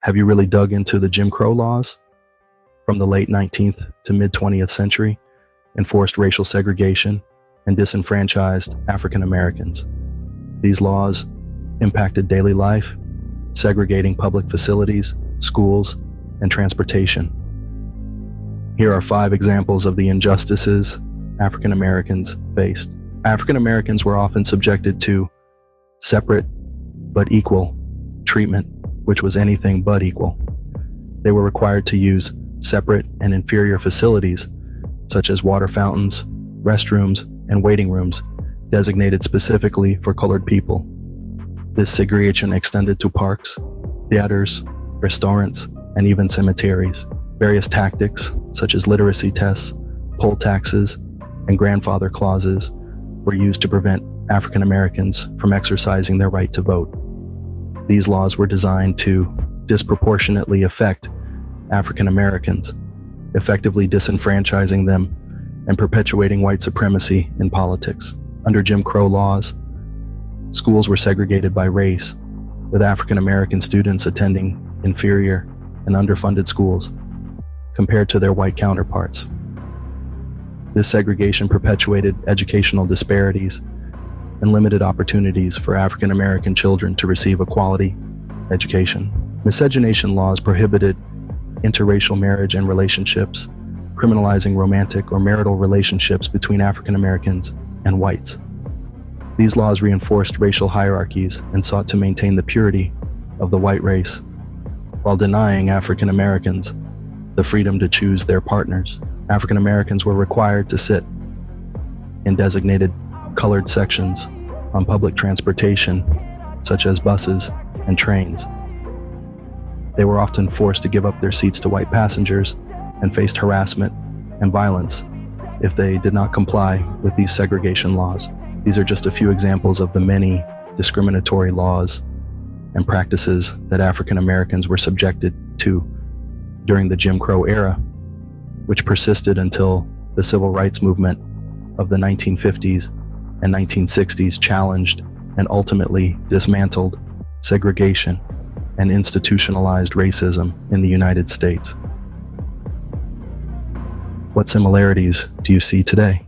Have you really dug into the Jim Crow laws from the late 19th to mid 20th century, enforced racial segregation and disenfranchised African Americans? These laws impacted daily life, segregating public facilities, schools, and transportation. Here are 5 examples of the injustices African Americans faced. African Americans were often subjected to separate but equal treatment, which was anything but equal. They were required to use separate and inferior facilities, such as water fountains, restrooms, and waiting rooms designated specifically for colored people. This segregation extended to parks, theaters, restaurants, and even cemeteries. Various tactics, such as literacy tests, poll taxes, and grandfather clauses, were used to prevent African Americans from exercising their right to vote. These laws were designed to disproportionately affect African Americans, effectively disenfranchising them and perpetuating white supremacy in politics. Under Jim Crow laws, schools were segregated by race, with African American students attending inferior and underfunded schools compared to their white counterparts. This segregation perpetuated educational disparities and limited opportunities for African American children to receive a quality education. Miscegenation laws prohibited interracial marriage and relationships, criminalizing romantic or marital relationships between African Americans and whites. These laws reinforced racial hierarchies and sought to maintain the purity of the white race, while denying African Americans the freedom to choose their partners. African Americans were required to sit in designated colored sections on public transportation, such as buses and trains. They were often forced to give up their seats to white passengers and faced harassment and violence if they did not comply with these segregation laws. These are just a few examples of the many discriminatory laws and practices that African Americans were subjected to during the Jim Crow era, which persisted until the civil rights movement of the 1950s and 1960s challenged and ultimately dismantled segregation and institutionalized racism in the United States. What similarities do you see today?